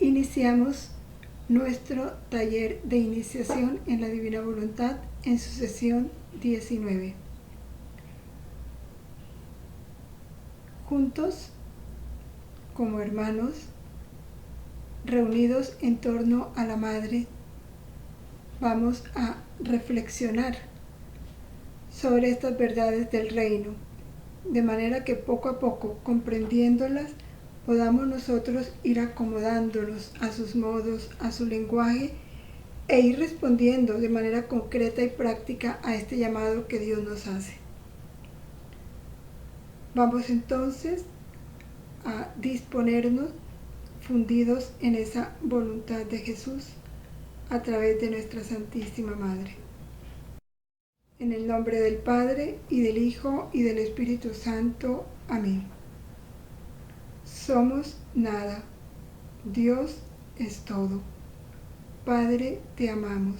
Iniciamos nuestro taller de iniciación en la Divina Voluntad en su sesión 19. Juntos, como hermanos, reunidos en torno a la Madre, vamos a reflexionar sobre estas verdades del reino, de manera que poco a poco, comprendiéndolas, podamos nosotros ir acomodándonos a sus modos, a su lenguaje, e ir respondiendo de manera concreta y práctica a este llamado que Dios nos hace. Vamos entonces a disponernos fundidos en esa voluntad de Jesús a través de nuestra Santísima Madre. En el nombre del Padre, y del Hijo, y del Espíritu Santo. Amén. Somos nada. Dios es todo. Padre, te amamos.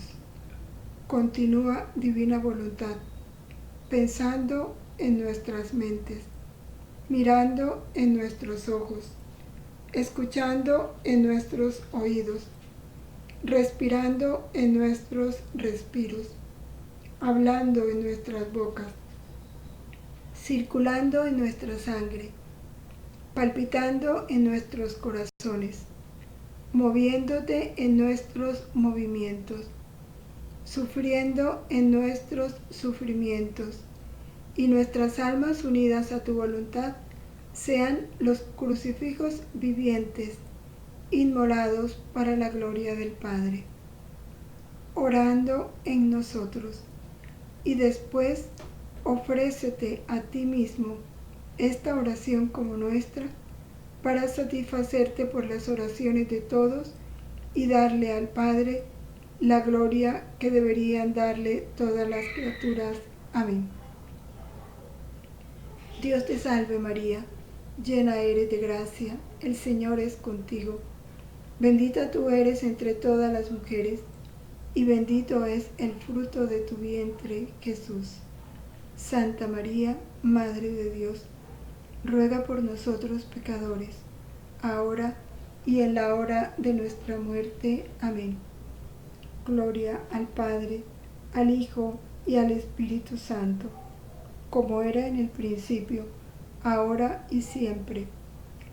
Continúa, divina voluntad, pensando en nuestras mentes, mirando en nuestros ojos, escuchando en nuestros oídos, respirando en nuestros respiros, hablando en nuestras bocas, circulando en nuestra sangre, palpitando en nuestros corazones, moviéndote en nuestros movimientos, sufriendo en nuestros sufrimientos, y nuestras almas unidas a tu voluntad sean los crucifijos vivientes, inmolados para la gloria del Padre. Orando en nosotros, y después ofrécete a ti mismo esta oración como nuestra, para satisfacerte por las oraciones de todos y darle al Padre la gloria que deberían darle todas las criaturas. Amén. Dios te salve María, llena eres de gracia, el Señor es contigo. Bendita tú eres entre todas las mujeres, y bendito es el fruto de tu vientre, Jesús. Santa María, Madre de Dios, ruega por nosotros pecadores, ahora y en la hora de nuestra muerte. Amén. Gloria al Padre, al Hijo y al Espíritu Santo, como era en el principio, ahora y siempre,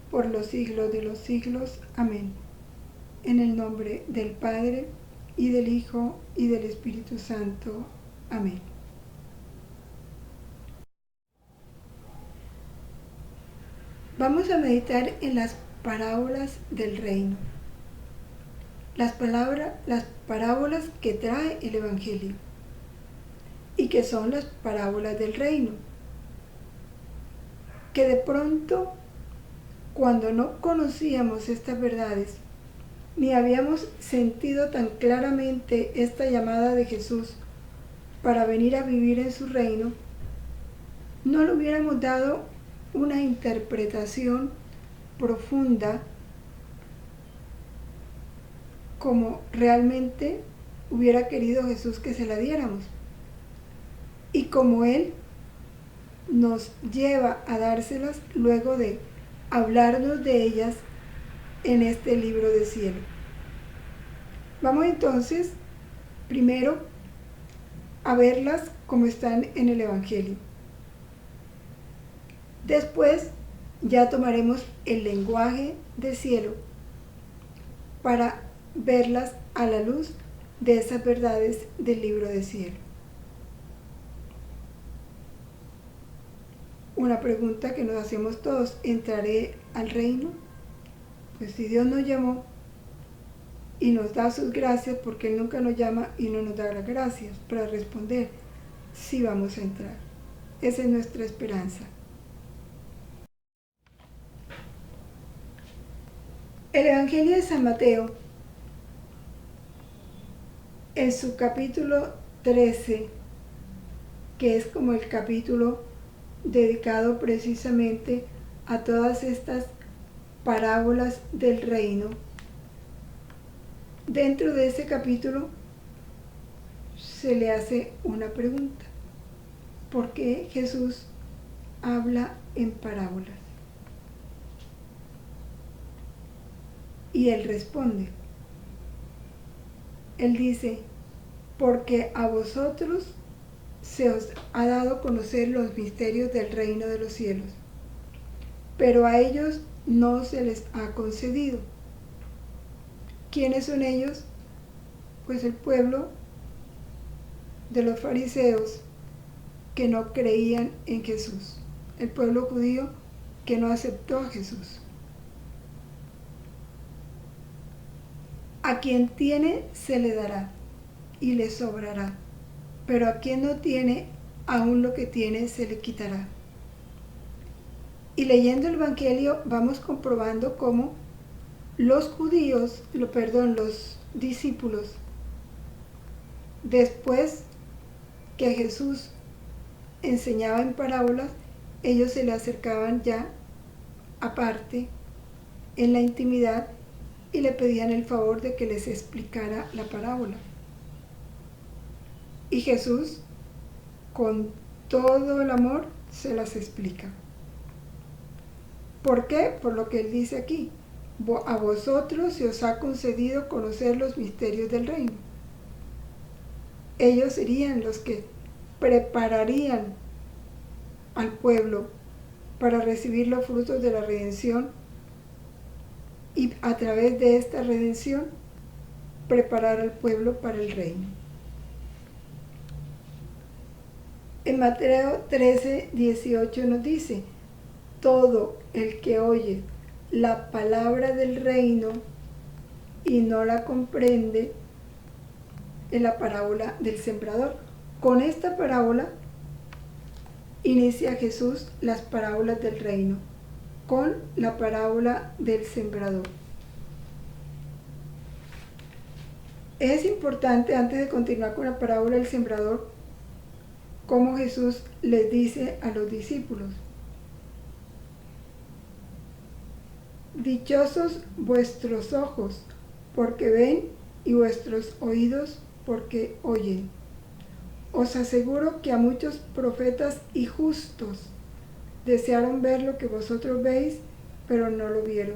por los siglos de los siglos. Amén. En el nombre del Padre, y del Hijo, y del Espíritu Santo. Amén. Vamos a meditar en las parábolas del reino. Las parábolas que trae el Evangelio, y que son las parábolas del reino, que de pronto, cuando no conocíamos estas verdades, ni habíamos sentido tan claramente esta llamada de Jesús para venir a vivir en su reino, no le hubiéramos dado una interpretación profunda como realmente hubiera querido Jesús que se la diéramos, y como Él nos lleva a dárselas luego de hablarnos de ellas en este libro de cielo. Vamos entonces primero a verlas como están en el Evangelio. Después ya tomaremos el lenguaje de cielo para verlas a la luz de esas verdades del libro de cielo. Una pregunta que nos hacemos todos: ¿entraré al reino? Pues si Dios nos llamó y nos da sus gracias, porque Él nunca nos llama y no nos da las gracias para responder, sí vamos a entrar. Esa es nuestra esperanza. El Evangelio de San Mateo, en su capítulo 13, que es como el capítulo dedicado precisamente a todas estas parábolas del reino, dentro de ese capítulo se le hace una pregunta: ¿por qué Jesús habla en parábolas? Y él responde. Él dice, porque a vosotros se os ha dado a conocer los misterios del reino de los cielos, pero a ellos no se les ha concedido. ¿Quiénes son ellos? Pues el pueblo de los fariseos que no creían en Jesús, el pueblo judío que no aceptó a Jesús. A quien tiene se le dará y le sobrará, pero a quien no tiene, aún lo que tiene se le quitará. Y leyendo el Evangelio vamos comprobando cómo los discípulos, después que Jesús enseñaba en parábolas, ellos se le acercaban ya aparte, en la intimidad, y le pedían el favor de que les explicara la parábola. Y Jesús, con todo el amor, se las explica. ¿Por qué? Por lo que él dice aquí. A vosotros se os ha concedido conocer los misterios del reino. Ellos serían los que prepararían al pueblo para recibir los frutos de la redención y a través de esta redención preparar al pueblo para el reino. En Mateo 13:18 nos dice, todo el que oye la palabra del reino y no la comprende, es la parábola del sembrador. Con esta parábola inicia Jesús las parábolas del reino, con la parábola del sembrador. Es importante, antes de continuar con la parábola del sembrador, cómo Jesús les dice a los discípulos: dichosos vuestros ojos, porque ven, y vuestros oídos, porque oyen. Os aseguro que a muchos profetas y justos desearon ver lo que vosotros veis, pero no lo vieron,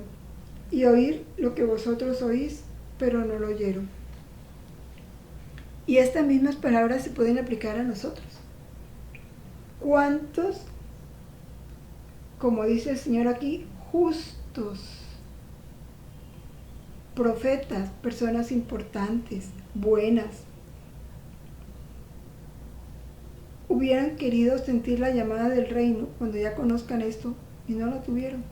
y oír lo que vosotros oís, pero no lo oyeron. Y estas mismas palabras se pueden aplicar a nosotros. ¿Cuántos, como dice el Señor aquí, justos, profetas, personas importantes, buenas, hubieran querido sentir la llamada del reino cuando ya conozcan esto y no la tuvieron?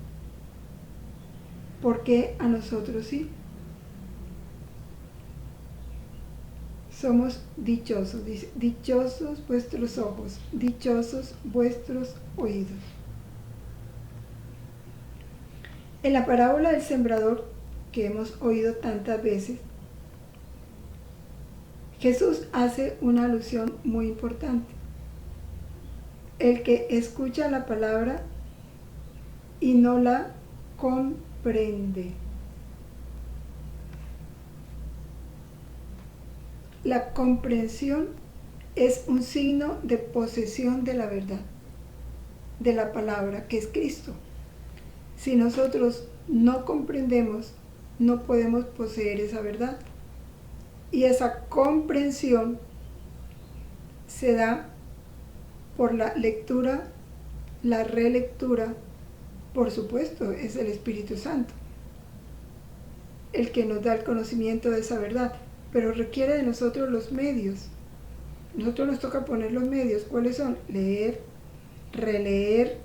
¿Por qué a nosotros sí? Somos dichosos, dice, dichosos vuestros ojos, dichosos vuestros oídos. En la parábola del sembrador, que hemos oído tantas veces, Jesús hace una alusión muy importante. El que escucha la palabra y no la comprende. La comprensión es un signo de posesión de la verdad, de la palabra que es Cristo. Si nosotros no comprendemos, no podemos poseer esa verdad. Y esa comprensión se da por la lectura, la relectura, por supuesto, es el Espíritu Santo, el que nos da el conocimiento de esa verdad, pero requiere de nosotros los medios. Nosotros nos toca poner los medios. ¿Cuáles son? Leer, releer,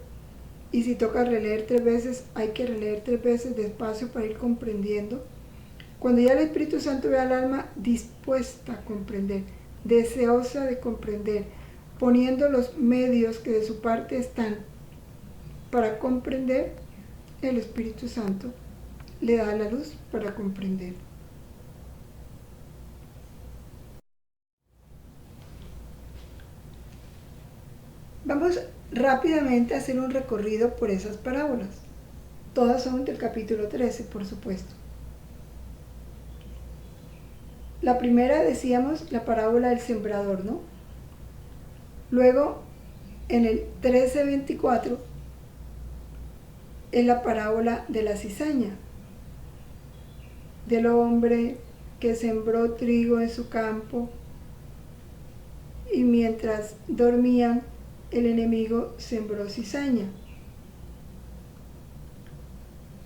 y si toca releer 3 veces, hay que releer 3 veces despacio para ir comprendiendo. Cuando ya el Espíritu Santo ve al alma dispuesta a comprender, deseosa de comprender, poniendo los medios que de su parte están para comprender, el Espíritu Santo le da la luz para comprender. Vamos rápidamente a hacer un recorrido por esas parábolas. Todas son del capítulo 13, por supuesto. La primera, decíamos, la parábola del sembrador, ¿no? Luego, en el 13:24, es la parábola de la cizaña. del hombre que sembró trigo en su campo, y mientras dormían, el enemigo sembró cizaña.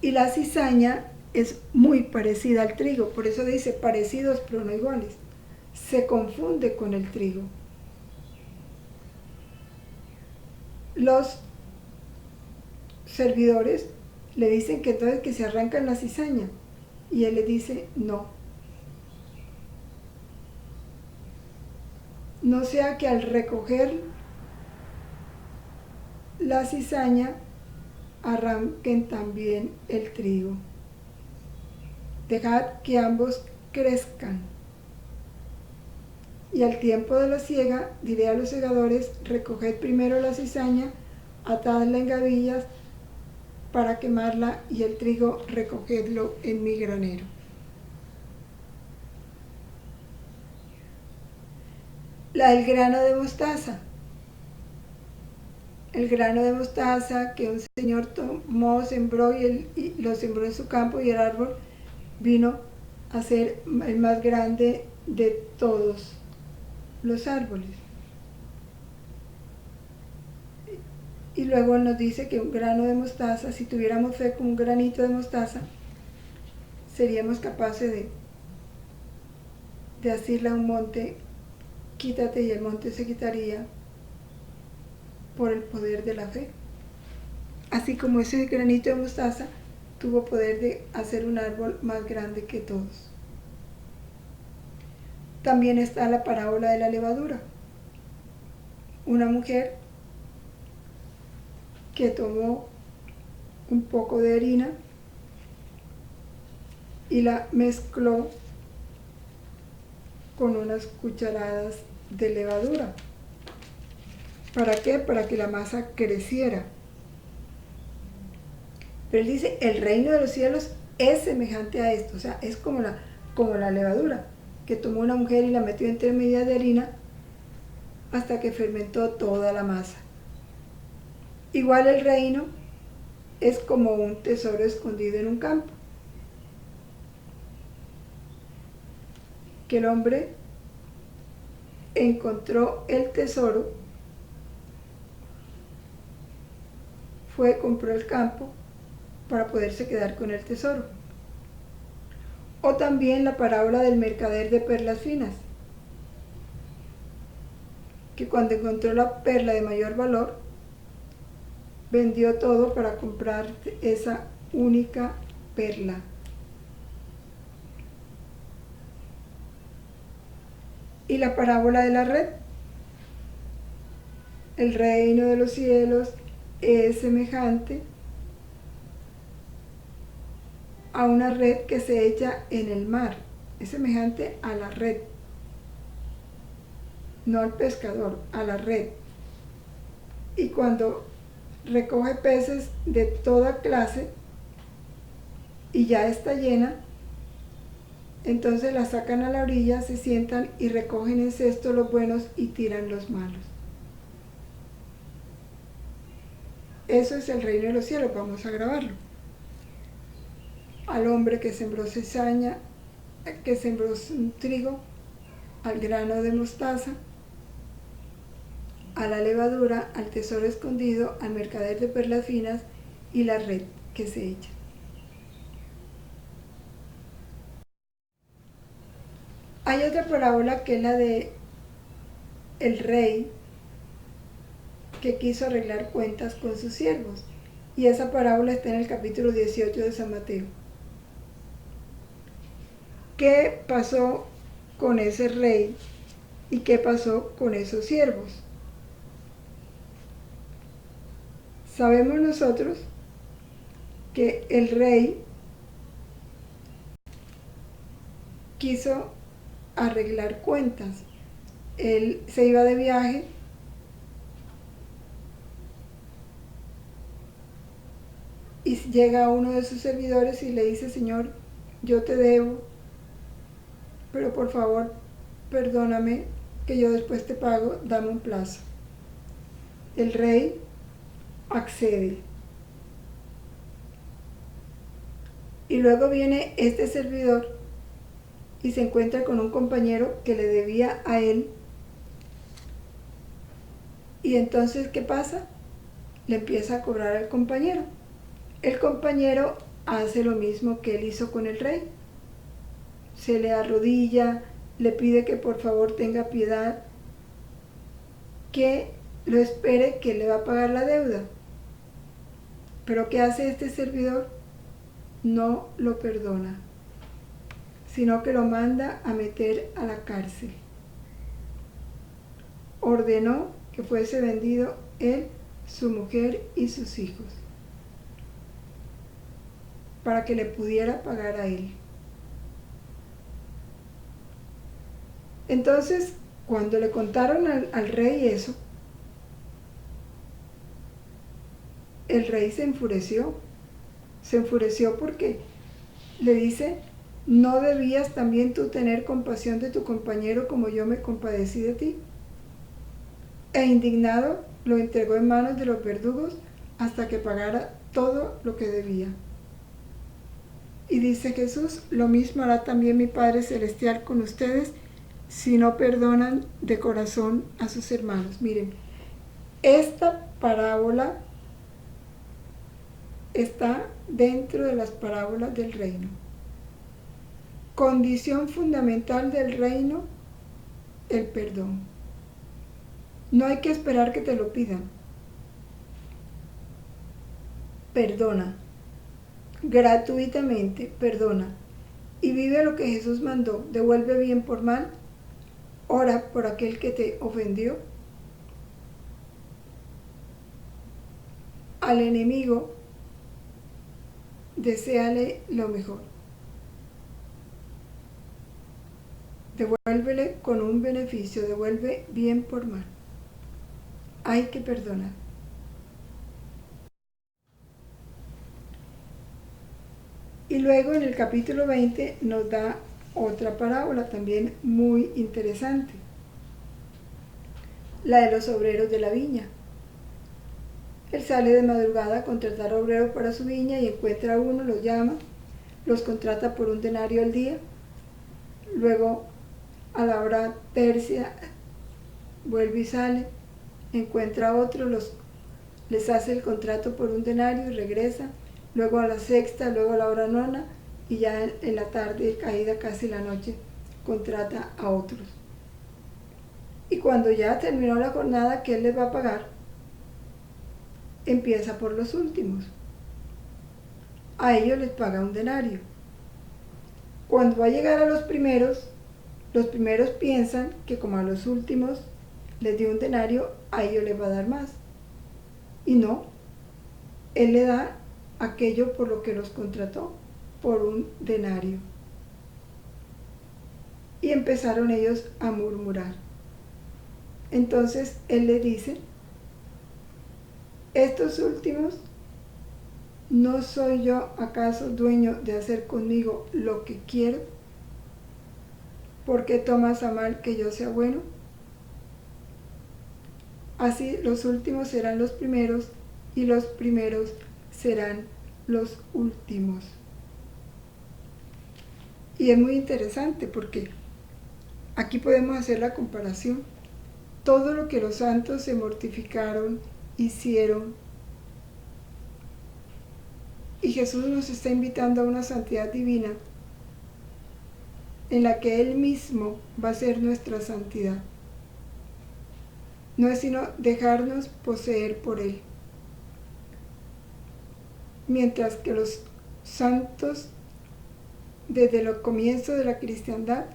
Y la cizaña es muy parecida al trigo, por eso dice parecidos pero no iguales. Se confunde con el trigo. Los servidores le dicen que entonces que se arrancan la cizaña, y él le dice no. No sea que al recoger la cizaña arranquen también el trigo. Dejad que ambos crezcan. Y al tiempo de la siega diré a los segadores: recoged primero la cizaña, atadla en gavillas para quemarla, y el trigo recogedlo en mi granero. La del grano de mostaza. El grano de mostaza que un señor tomó, sembró y lo sembró en su campo, y el árbol vino a ser el más grande de todos los árboles. Y luego nos dice que un grano de mostaza, si tuviéramos fe con un granito de mostaza, seríamos capaces de decirle a un monte: quítate, y el monte se quitaría por el poder de la fe. Así como ese granito de mostaza tuvo poder de hacer un árbol más grande que todos. También está la parábola de la levadura. Una mujer que tomó un poco de harina y la mezcló con unas cucharadas de levadura. ¿Para qué? Para que la masa creciera. Pero él dice: el reino de los cielos es semejante a esto, o sea, es como la levadura, que tomó una mujer y la metió entre medias de harina hasta que fermentó toda la masa. Igual el reino es como un tesoro escondido en un campo, que el hombre encontró el tesoro, compró el campo para poderse quedar con el tesoro. O también la parábola del mercader de perlas finas, que cuando encontró la perla de mayor valor, vendió todo para comprar esa única perla. Y la parábola de la red. El reino de los cielos es semejante a una red que se echa en el mar. Es semejante a la red, no al pescador, a la red. Y cuando recoge peces de toda clase y ya está llena, entonces la sacan a la orilla, se sientan y recogen en cesto los buenos y tiran los malos. Eso es el reino de los cielos. Vamos a grabarlo. Al hombre que sembró cizaña, que sembró trigo, al grano de mostaza, a la levadura, al tesoro escondido, al mercader de perlas finas y la red que se echa. Hay otra parábola que es la de el rey que quiso arreglar cuentas con sus siervos, y esa parábola está en el capítulo 18 de San Mateo. ¿Qué pasó con ese rey y qué pasó con esos siervos? Sabemos nosotros que el rey quiso arreglar cuentas. Él se iba de viaje y llega uno de sus servidores y le dice: Señor, yo te debo, pero por favor perdóname, que yo después te pago, dame un plazo. El rey accede Y luego viene este servidor y se encuentra con un compañero que le debía a él. Y entonces, ¿qué pasa? Le empieza a cobrar al compañero. El compañero hace lo mismo que él hizo con el rey. Se le arrodilla, le pide que por favor tenga piedad, que lo espere, que le va a pagar la deuda. Pero ¿qué hace este servidor? No lo perdona, sino que lo manda a meter a la cárcel. Ordenó que fuese vendido él, su mujer y sus hijos, para que le pudiera pagar a él. Entonces, cuando le contaron al rey eso, el rey se enfureció porque le dice: ¿no debías también tú tener compasión de tu compañero como yo me compadecí de ti? E indignado lo entregó en manos de los verdugos hasta que pagara todo lo que debía. Y dice Jesús: lo mismo hará también mi Padre Celestial con ustedes si no perdonan de corazón a sus hermanos. Miren, esta parábola está dentro de las parábolas del reino. Condición fundamental del reino, el perdón. No hay que esperar que te lo pidan. Perdona, gratuitamente perdona, y vive lo que Jesús mandó. Devuelve bien por mal, ora por aquel que te ofendió. Al enemigo, deséale lo mejor. Devuélvele con un beneficio, devuelve bien por mal. Hay que perdonar. Y luego en el capítulo 20 nos da otra parábola también muy interesante, la de los obreros de la viña. Él sale de madrugada a contratar obreros para su viña y encuentra a uno, los llama, los contrata por 1 denario al día. Luego, a la hora tercia, vuelve y sale, encuentra a otro, les hace el contrato por 1 denario y regresa. Luego a la sexta, luego a la hora nona, y ya en la tarde, caída casi la noche, contrata a otros. Y cuando ya terminó la jornada que él les va a pagar, empieza por los últimos. A ellos les paga 1 denario. Cuando va a llegar a los primeros piensan que como a los últimos les dio 1 denario, a ellos les va a dar más. Y no, él le da aquello por lo que los contrató, por 1 denario. Y empezaron ellos a murmurar. Entonces él le dice: estos últimos, ¿no soy yo acaso dueño de hacer conmigo lo que quiero? ¿Por qué tomas a mal que yo sea bueno? Así los últimos serán los primeros y los primeros serán los últimos. Y es muy interesante porque aquí podemos hacer la comparación. Todo lo que los santos se mortificaron, hicieron, y Jesús nos está invitando a una santidad divina en la que Él mismo va a ser nuestra santidad. No es sino dejarnos poseer por Él. Mientras que los santos, desde el comienzo de la cristiandad,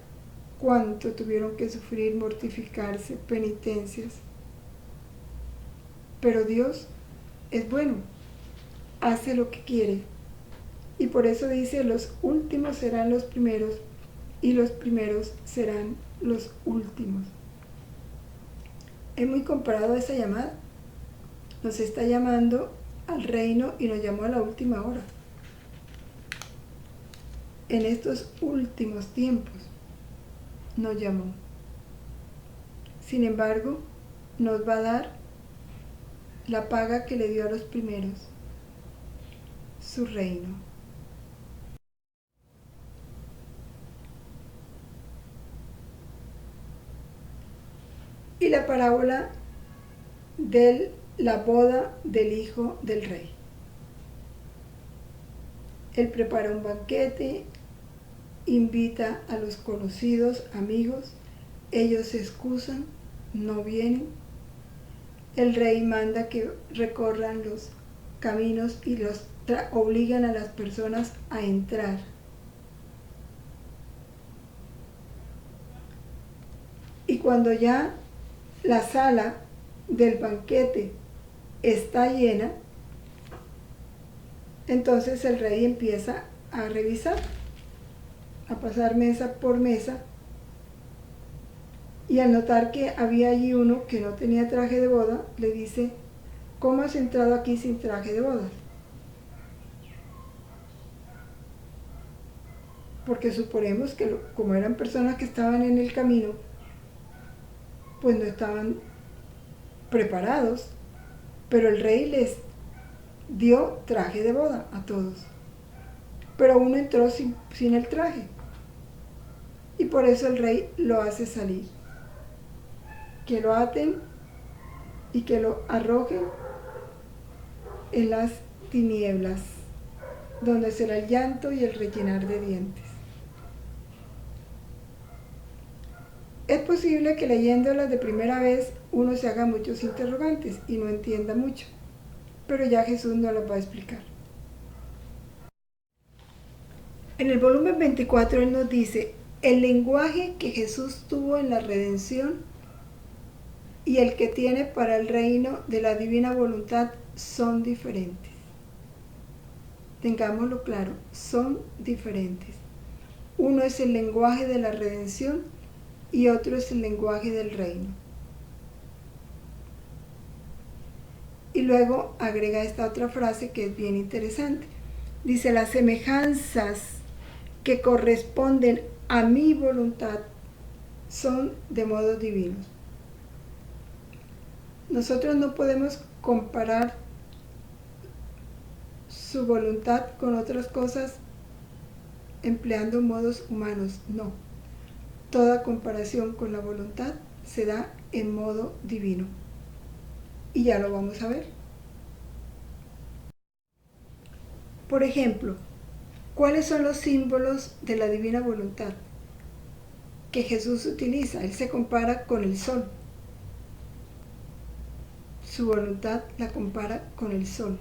cuánto tuvieron que sufrir, mortificarse, penitencias. Pero Dios es bueno, hace lo que quiere. Y por eso dice: los últimos serán los primeros y los primeros serán los últimos. Es muy comparado a esa llamada. Nos está llamando al reino y nos llamó a la última hora. En estos últimos tiempos nos llamó. Sin embargo, nos va a dar la paga que le dio a los primeros, su reino. y la parábola de la boda del hijo del rey. Él prepara un banquete, invita a los conocidos, amigos, ellos se excusan, no vienen. El rey manda que recorran los caminos y obligan a las personas a entrar. Y cuando ya la sala del banquete está llena, entonces el rey empieza a revisar, a pasar mesa por mesa, y al notar que había allí uno que no tenía traje de boda, le dice: ¿cómo has entrado aquí sin traje de boda? Porque suponemos que como eran personas que estaban en el camino, pues no estaban preparados, pero el rey les dio traje de boda a todos. Pero uno entró sin el traje, y por eso el rey lo hace salir. Que lo aten y que lo arrojen en las tinieblas, donde será el llanto y el rechinar de dientes. Es posible que leyéndolas de primera vez uno se haga muchos interrogantes y no entienda mucho, pero ya Jesús nos las va a explicar. En el volumen 24 Él nos dice el lenguaje que Jesús tuvo en la redención y el que tiene para el reino de la divina voluntad son diferentes. Tengámoslo claro, son diferentes. Uno es el lenguaje de la redención y otro es el lenguaje del reino. Y luego agrega esta otra frase que es bien interesante. Dice: las semejanzas que corresponden a mi voluntad son de modos divinos. Nosotros no podemos comparar su voluntad con otras cosas empleando modos humanos, no. Toda comparación con la voluntad se da en modo divino. Y ya lo vamos a ver. Por ejemplo, ¿cuáles son los símbolos de la divina voluntad que Jesús utiliza? Él se compara con el sol. Su voluntad la compara con el sol.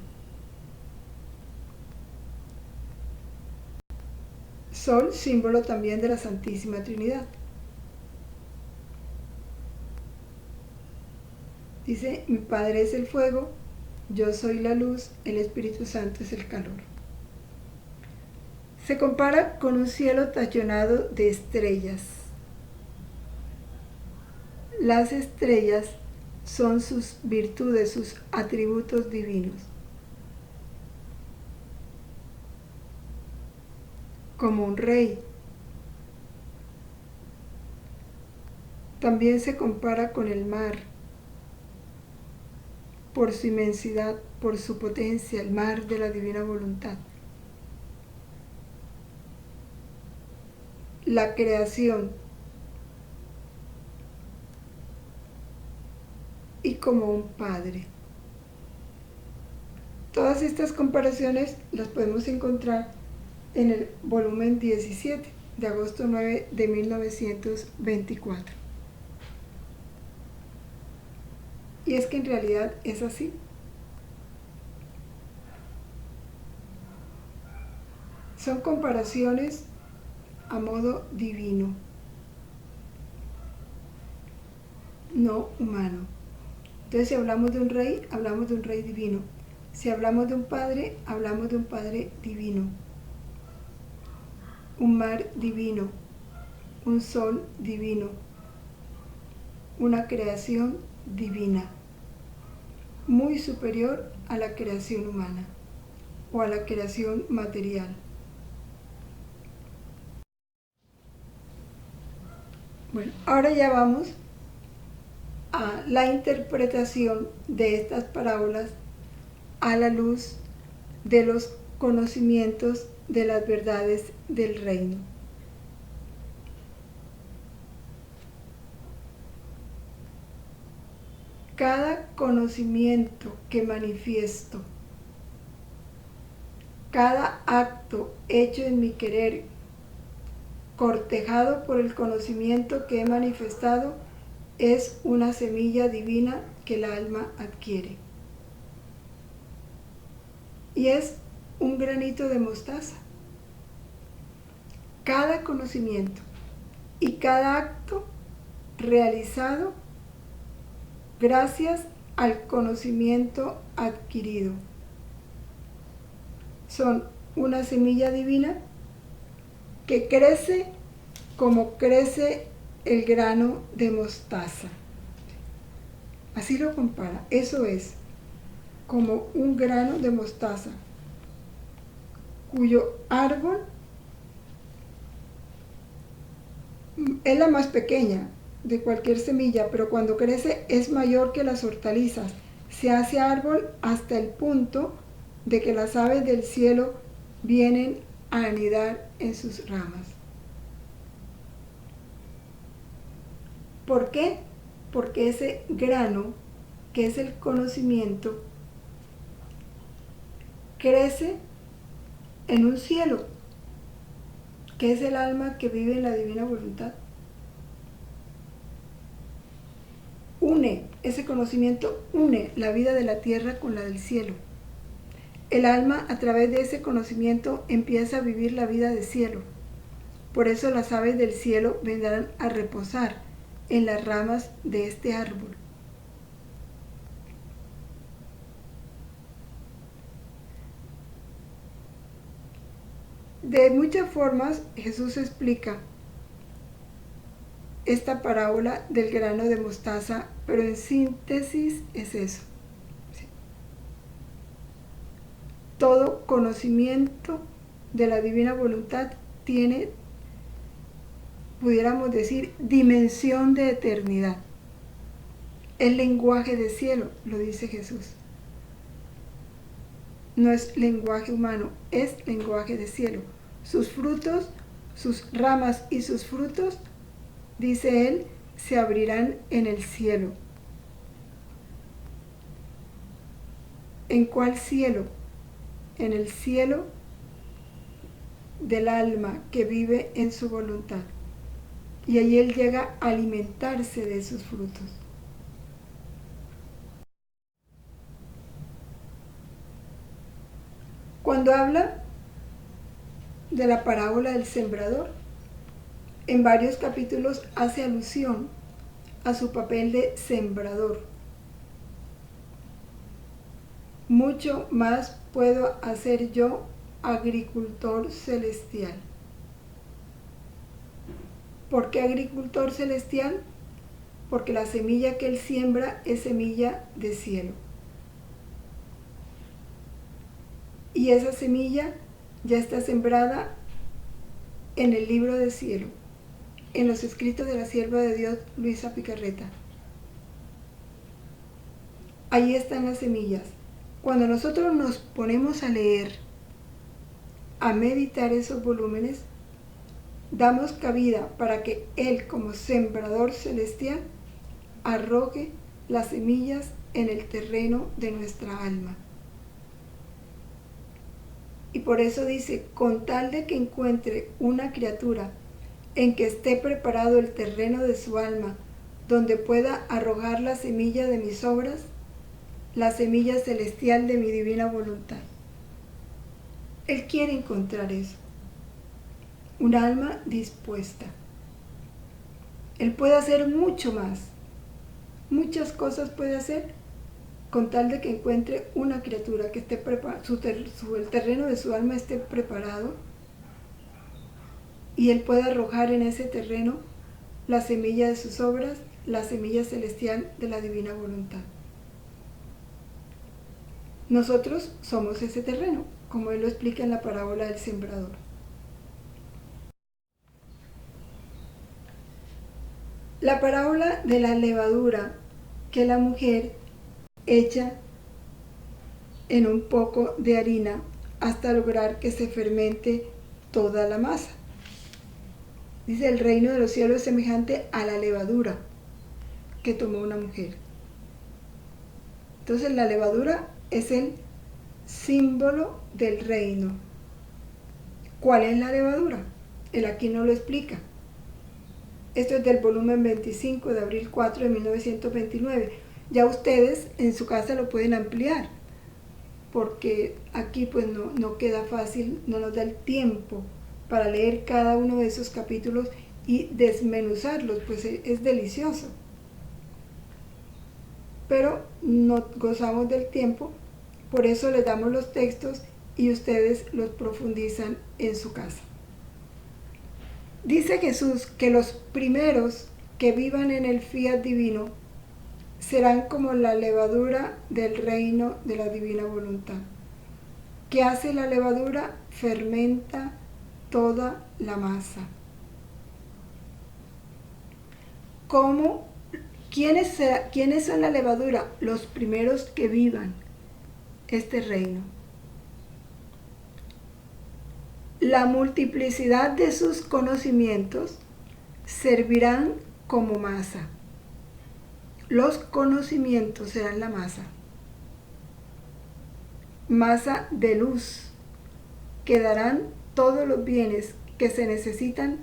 Sol, símbolo también de la Santísima Trinidad. Dice: mi Padre es el fuego, yo soy la luz, el Espíritu Santo es el calor. Se compara con un cielo tachonado de estrellas. Las estrellas son sus virtudes, sus atributos divinos. Como un rey. También se compara con el mar, por su inmensidad, por su potencia, el mar de la divina voluntad. La creación. Y como un padre. Todas estas comparaciones las podemos encontrar en el volumen 17 de agosto 9 de 1924. Y es que en realidad es así. Son comparaciones a modo divino, no humano. Entonces, si hablamos de un rey divino. Si hablamos de un padre, hablamos de un padre divino. Un mar divino, un sol divino, una creación divina, muy superior a la creación humana o a la creación material. Bueno, ahora ya vamos a la interpretación de estas parábolas a la luz de los conocimientos de las verdades del reino. cada conocimiento que manifiesto, cada acto hecho en mi querer, cortejado por el conocimiento que he manifestado, es una semilla divina que el alma adquiere. Y es un granito de mostaza. Cada conocimiento y cada acto realizado gracias al conocimiento adquirido son una semilla divina que crece como crece el grano de mostaza. Así lo compara. Eso es como un grano de mostaza, cuyo árbol es la más pequeña de cualquier semilla, pero cuando crece es mayor que las hortalizas. Se hace árbol hasta el punto de que las aves del cielo vienen a anidar en sus ramas. ¿Por qué? Porque ese grano, que es el conocimiento, crece en un cielo, que es el alma que vive en la divina voluntad. Ese conocimiento une la vida de la tierra con la del cielo. El alma, a través de ese conocimiento, empieza a vivir la vida del cielo. Por eso las aves del cielo vendrán a reposar en las ramas de este árbol. De muchas formas, Jesús explica esta parábola del grano de mostaza, pero en síntesis es eso. Todo conocimiento de la divina voluntad tiene, pudiéramos decir, dimensión de eternidad. Es lenguaje de cielo, lo dice Jesús. No es lenguaje humano, es lenguaje de cielo. Sus frutos, sus ramas y sus frutos, dice él, se abrirán en el cielo. ¿En cuál cielo? En el cielo del alma que vive en su voluntad. Y allí él llega a alimentarse de sus frutos. Cuando habla de la parábola del sembrador, en varios capítulos hace alusión a su papel de sembrador. Mucho más puedo hacer yo, agricultor celestial. ¿Por qué agricultor celestial? Porque la semilla que él siembra es semilla de cielo. Y esa semilla ya está sembrada en el libro del cielo, en los escritos de la sierva de Dios, Luisa Picarreta. Ahí están las semillas. Cuando nosotros nos ponemos a leer, a meditar esos volúmenes, damos cabida para que Él, como sembrador celestial, arroje las semillas en el terreno de nuestra alma. Y por eso dice, con tal de que encuentre una criatura en que esté preparado el terreno de su alma, donde pueda arrojar la semilla de mis obras, la semilla celestial de mi divina voluntad. Él quiere encontrar eso, un alma dispuesta. Él puede hacer mucho más, muchas cosas puede hacer, con tal de que encuentre una criatura que esté preparada, el terreno de su alma esté preparado, y él pueda arrojar en ese terreno la semilla de sus obras, la semilla celestial de la divina voluntad. Nosotros somos ese terreno, como él lo explica en la parábola del sembrador. La parábola de la levadura que la mujer echa en un poco de harina hasta lograr que se fermente toda la masa. Dice, el reino de los cielos es semejante a la levadura que tomó una mujer. Entonces la levadura es el símbolo del reino. ¿Cuál es la levadura? Él aquí no lo explica. Esto es del volumen 25 de abril 4 de 1929. Ya ustedes en su casa lo pueden ampliar, porque aquí pues no queda fácil, no nos da el tiempo para leer cada uno de esos capítulos y desmenuzarlos, pues es delicioso. Pero no gozamos del tiempo, por eso les damos los textos y ustedes los profundizan en su casa. Dice Jesús que los primeros que vivan en el fiat divino serán como la levadura del reino de la divina voluntad. ¿Qué hace la levadura? Fermenta toda la masa. ¿Cómo? ¿Quiénes son la levadura? Los primeros que vivan este reino. La multiplicidad de sus conocimientos servirán como masa. Los conocimientos serán la masa. Masa de luz que darán todos los bienes que se necesitan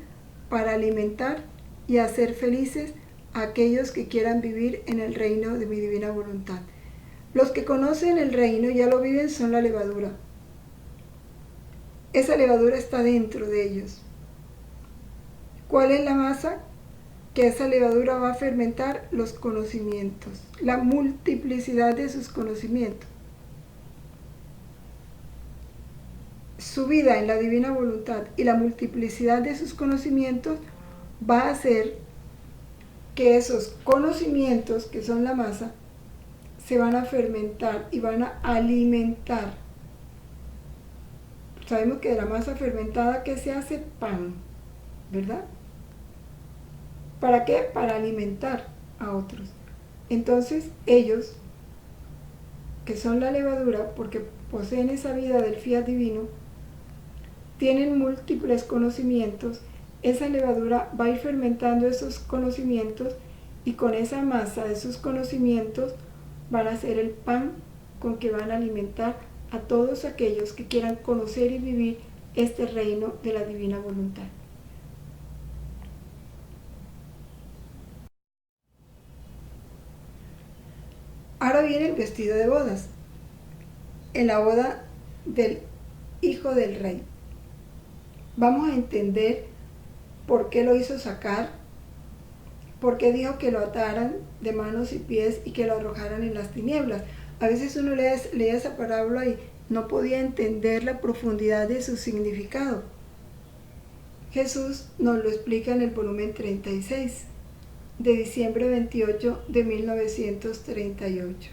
para alimentar y hacer felices a aquellos que quieran vivir en el reino de mi divina voluntad. Los que conocen el reino y ya lo viven son la levadura. Esa levadura está dentro de ellos. ¿Cuál es la masa? Que esa levadura va a fermentar los conocimientos, la multiplicidad de sus conocimientos. Su vida en la divina voluntad y la multiplicidad de sus conocimientos va a hacer que esos conocimientos, que son la masa, se van a fermentar y van a alimentar. Sabemos que de la masa fermentada, ¿qué se hace? Pan, ¿verdad? ¿Para qué? Para alimentar a otros. Entonces ellos, que son la levadura, porque poseen esa vida del fiat divino, tienen múltiples conocimientos. Esa levadura va a ir fermentando esos conocimientos y con esa masa de sus conocimientos van a hacer el pan con que van a alimentar a todos aquellos que quieran conocer y vivir este reino de la divina voluntad. Ahora viene el vestido de bodas, en la boda del hijo del rey. Vamos a entender por qué lo hizo sacar, por qué dijo que lo ataran de manos y pies y que lo arrojaran en las tinieblas. A veces uno lee esa parábola y no podía entender la profundidad de su significado. Jesús nos lo explica en el volumen 36, de diciembre 28 de 1938.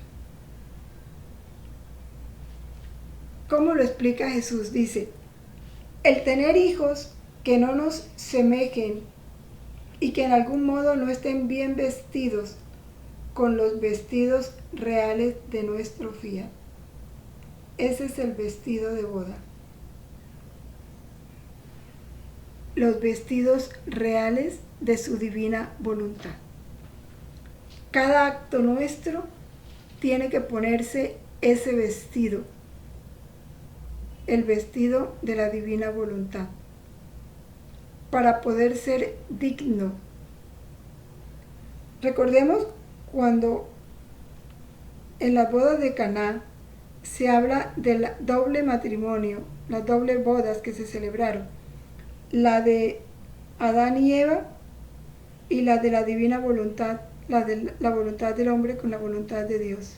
¿Cómo lo explica Jesús? Dice: el tener hijos que no nos semejen y que en algún modo no estén bien vestidos con los vestidos reales de nuestro fiat. Ese es el vestido de boda. Los vestidos reales de su divina voluntad. Cada acto nuestro tiene que ponerse ese vestido, el vestido de la divina voluntad, para poder ser digno. Recordemos cuando en las bodas de Caná se habla del doble matrimonio, las dobles bodas que se celebraron, la de Adán y Eva y la de la divina voluntad, la de la voluntad del hombre con la voluntad de Dios.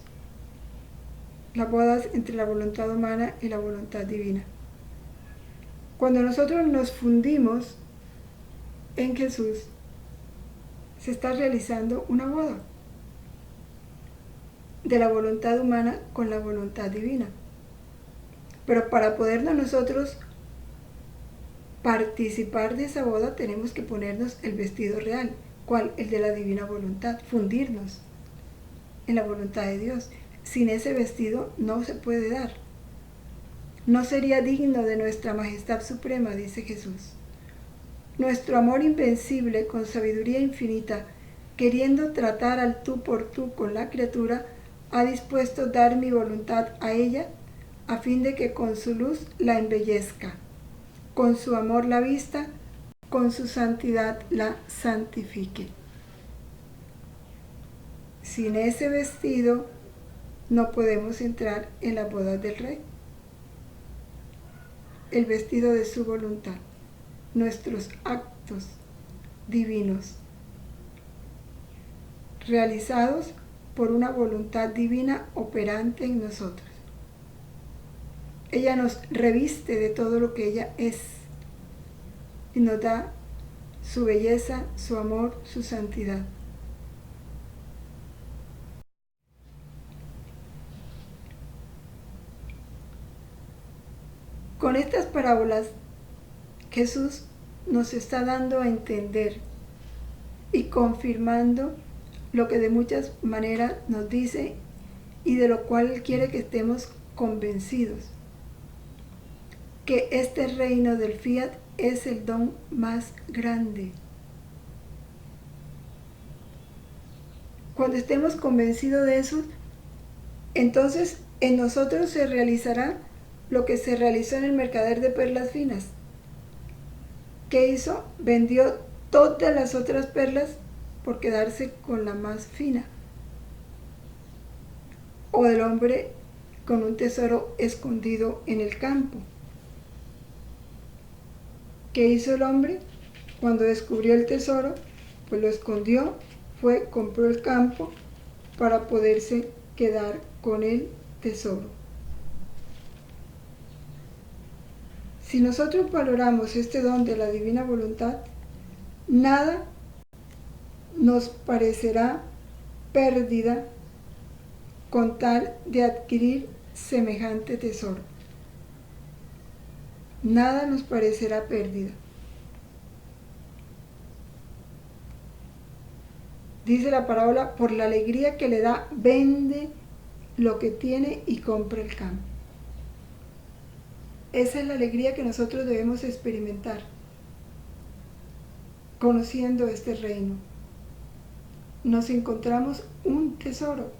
Las bodas entre la voluntad humana y la voluntad divina. Cuando nosotros nos fundimos en Jesús, se está realizando una boda de la voluntad humana con la voluntad divina. Pero para podernos nosotros participar de esa boda, tenemos que ponernos el vestido real. ¿Cuál? El de la divina voluntad, fundirnos en la voluntad de Dios. Sin ese vestido no se puede dar. No sería digno de nuestra majestad suprema, dice Jesús. Nuestro amor invencible, con sabiduría infinita, queriendo tratar al tú por tú con la criatura, ha dispuesto dar mi voluntad a ella, a fin de que con su luz la embellezca, con su amor la vista, con su santidad la santifique. Sin ese vestido no podemos entrar en la boda del Rey. El vestido de su voluntad, nuestros actos divinos, realizados por una voluntad divina operante en nosotros. Ella nos reviste de todo lo que ella es y nos da su belleza, su amor, su santidad. Con estas parábolas, Jesús nos está dando a entender y confirmando lo que de muchas maneras nos dice y de lo cual Él quiere que estemos convencidos, que este reino del Fiat es el don más grande. Cuando estemos convencidos de eso, entonces en nosotros se realizará lo que se realizó en el mercader de perlas finas. ¿Qué hizo? Vendió todas las otras perlas por quedarse con la más fina. O el hombre con un tesoro escondido en el campo. ¿Qué hizo el hombre? Cuando descubrió el tesoro, pues lo escondió, compró el campo para poderse quedar con el tesoro. Si nosotros valoramos este don de la divina voluntad, nada nos parecerá pérdida con tal de adquirir semejante tesoro. Nada nos parecerá pérdida. Dice la parábola, por la alegría que le da, vende lo que tiene y compra el campo. Esa es la alegría que nosotros debemos experimentar, conociendo este reino. Nos encontramos un tesoro.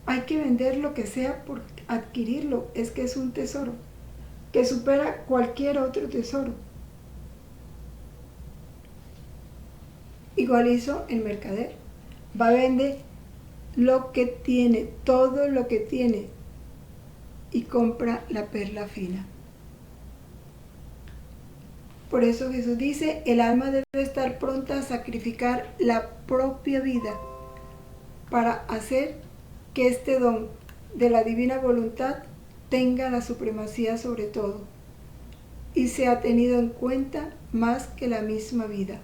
Hay que vender lo que sea por adquirirlo, es que es un tesoro, que supera cualquier otro tesoro. Igual hizo el mercader. Va a vender lo que tiene, todo lo que tiene, y compra la perla fina. Por eso Jesús dice, el alma debe estar pronta a sacrificar la propia vida para hacer que este don de la divina voluntad tenga la supremacía sobre todo y sea tenido en cuenta más que la misma vida.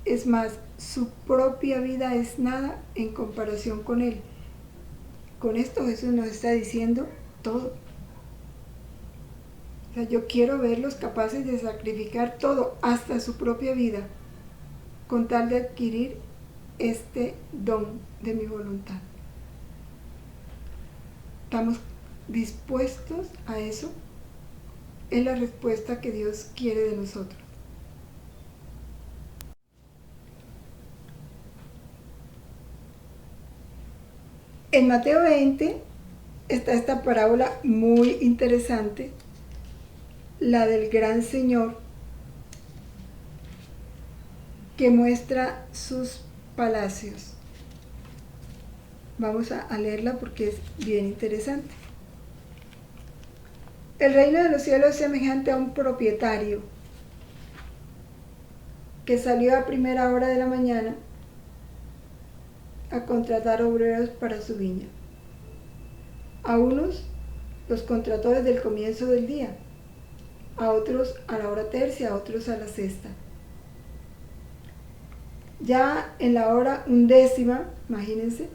Es más, su propia vida es nada en comparación con él. Con esto Jesús nos está diciendo todo. O sea, yo quiero verlos capaces de sacrificar todo, hasta su propia vida, con tal de adquirir este don de mi voluntad. ¿Estamos dispuestos a eso? Es la respuesta que Dios quiere de nosotros. En Mateo 20 está esta parábola muy interesante, la del gran Señor, que muestra sus palacios. Vamos a leerla porque es bien interesante. El reino de los cielos es semejante a un propietario que salió a primera hora de la mañana a contratar obreros para su viña. A unos los contrató desde el comienzo del día, a otros a la hora tercia, a otros a la sexta. Ya en la hora 11, imagínense,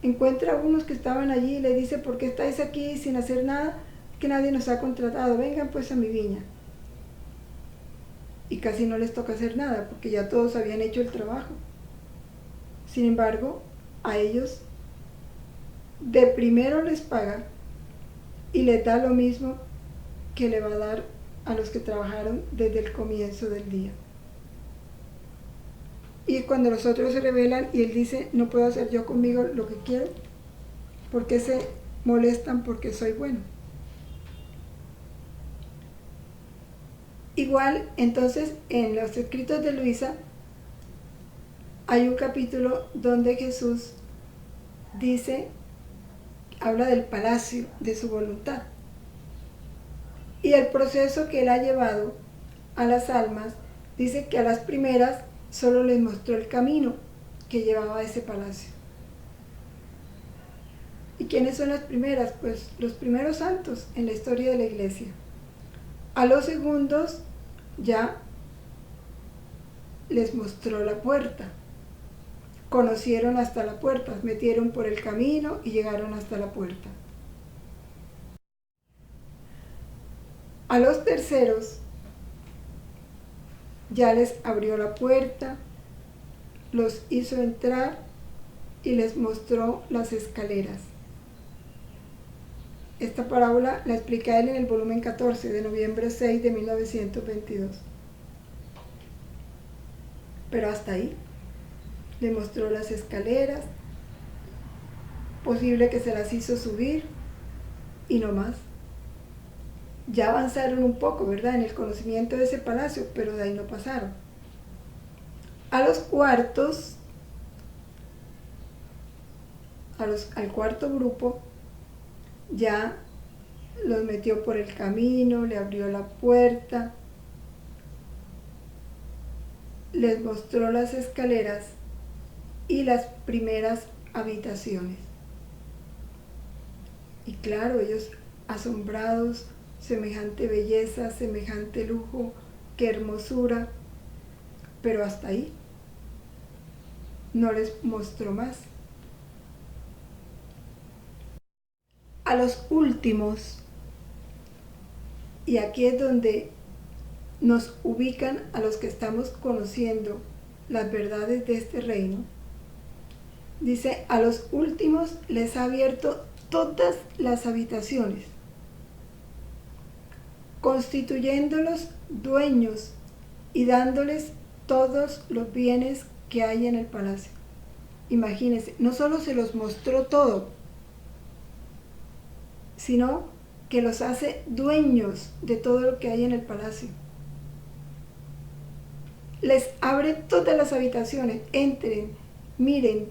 encuentra a unos que estaban allí y le dice, ¿por qué estáis aquí sin hacer nada? Que nadie nos ha contratado, vengan pues a mi viña. Y casi no les toca hacer nada, porque ya todos habían hecho el trabajo. Sin embargo, a ellos de primero les paga y les da lo mismo que le va a dar a los que trabajaron desde el comienzo del día. Y cuando los otros se rebelan y él dice, no puedo hacer yo conmigo lo que quiero, ¿por qué se molestan porque soy bueno? Igual, entonces, en los escritos de Luisa hay un capítulo donde Jesús dice, habla del palacio de su voluntad y el proceso que él ha llevado a las almas. Dice que a las primeras solo les mostró el camino que llevaba a ese palacio. ¿Y quiénes son las primeras? Pues los primeros santos en la historia de la iglesia. A los segundos ya les mostró la puerta. Conocieron hasta la puerta, metieron por el camino y llegaron hasta la puerta. A los terceros ya les abrió la puerta, los hizo entrar y les mostró las escaleras. Esta parábola la explica él en el volumen 14 de noviembre 6 de 1922. Pero hasta ahí. Le mostró las escaleras, posible que se las hizo subir y no más. Ya avanzaron un poco, ¿verdad?, en el conocimiento de ese palacio, pero de ahí no pasaron. A los cuartos, al cuarto grupo, ya los metió por el camino, le abrió la puerta, les mostró las escaleras y las primeras habitaciones. Y claro, ellos asombrados, semejante belleza, semejante lujo, qué hermosura, pero hasta ahí. No les mostró más. A los últimos, y aquí es donde nos ubican a los que estamos conociendo las verdades de este reino, dice, a los últimos les ha abierto todas las habitaciones, constituyéndolos dueños y dándoles todos los bienes que hay en el palacio. Imagínense, no solo se los mostró todo, sino que los hace dueños de todo lo que hay en el palacio. Les abre todas las habitaciones, entren, miren,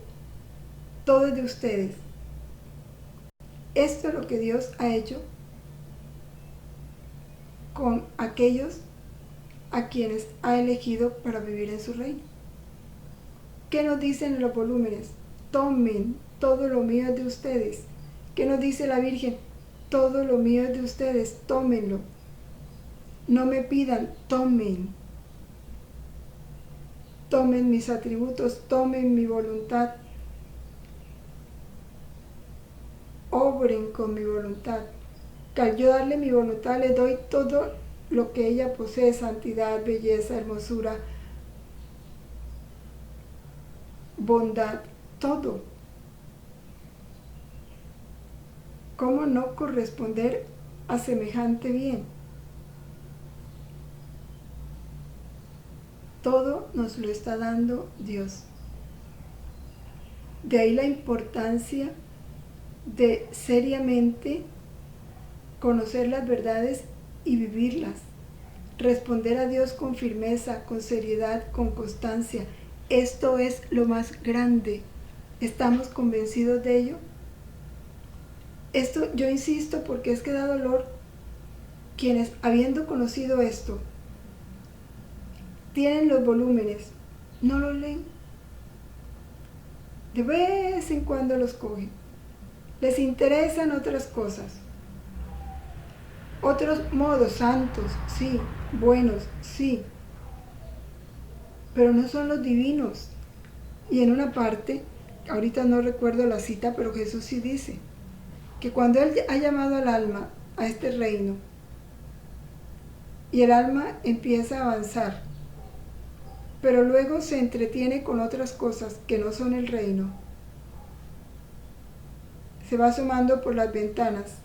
todo es de ustedes. Esto es lo que Dios ha hecho con aquellos a quienes ha elegido para vivir en su reino. ¿Qué nos dicen los volúmenes? Tomen, todo lo mío es de ustedes. ¿Qué nos dice la Virgen? Todo lo mío es de ustedes, tómenlo. No me pidan, tomen. Tomen mis atributos, tomen mi voluntad. Obren con mi voluntad. Que al yo darle mi voluntad le doy todo lo que ella posee, santidad, belleza, hermosura, bondad, todo. ¿Cómo no corresponder a semejante bien? Todo nos lo está dando Dios. De ahí la importancia de seriamente conocer las verdades y vivirlas. Responder a Dios con firmeza, con seriedad, con constancia. Esto es lo más grande. ¿Estamos convencidos de ello? Esto yo insisto porque es que da dolor quienes, habiendo conocido esto, tienen los volúmenes, no los leen. De vez en cuando los cogen. Les interesan otras cosas. Otros modos, santos, sí, buenos, sí. Pero no son los divinos. Y en una parte, ahorita no recuerdo la cita, pero Jesús sí dice que cuando Él ha llamado al alma a este reino y el alma empieza a avanzar, pero luego se entretiene con otras cosas que no son el reino, se va asomando por las ventanas.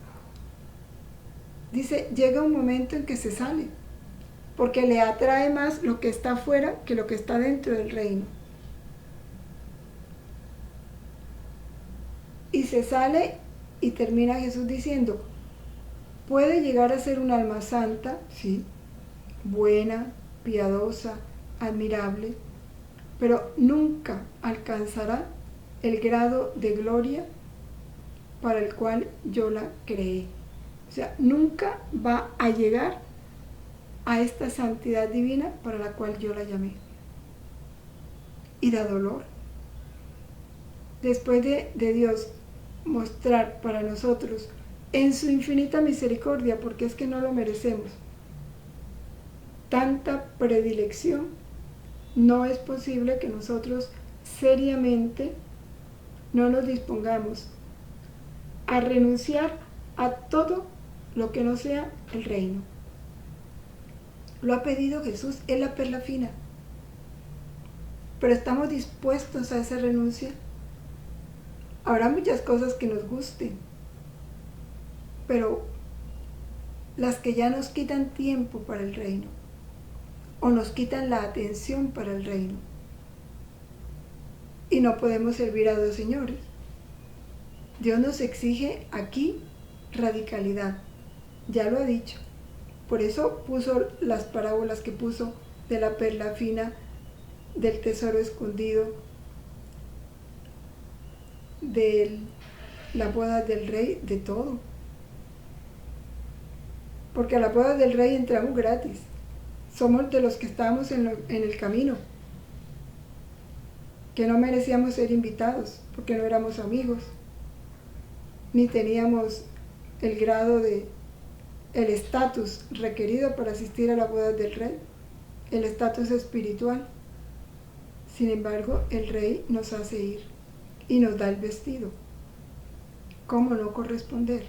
Dice, llega un momento en que se sale, porque le atrae más lo que está afuera que lo que está dentro del reino. se sale y termina Jesús diciendo, puede llegar a ser un alma santa, sí, buena, piadosa, admirable, pero nunca alcanzará el grado de gloria para el cual yo la creé. O sea, nunca va a llegar a esta santidad divina para la cual yo la llamé. Y da dolor. Después de Dios mostrar para nosotros en su infinita misericordia, porque es que no lo merecemos, tanta predilección, no es posible que nosotros seriamente no nos dispongamos a renunciar a todo lo que no sea el reino. Lo ha pedido Jesús, es la perla fina. Pero estamos dispuestos a esa renuncia. Habrá muchas cosas que nos gusten, pero las que ya nos quitan tiempo para el reino, o nos quitan la atención para el reino. Y no podemos servir a dos señores. Dios nos exige aquí radicalidad, ya lo ha dicho. Por eso puso las parábolas que puso de la perla fina, del tesoro escondido, de la boda del rey, de todo. Porque a la boda del rey entramos gratis. Somos de los que estábamos en el camino, que no merecíamos ser invitados, porque no éramos amigos, ni teníamos el grado de, el estatus requerido para asistir a la boda del rey, el estatus espiritual. Sin embargo, el rey nos hace ir y nos da el vestido. ¿Cómo no corresponder?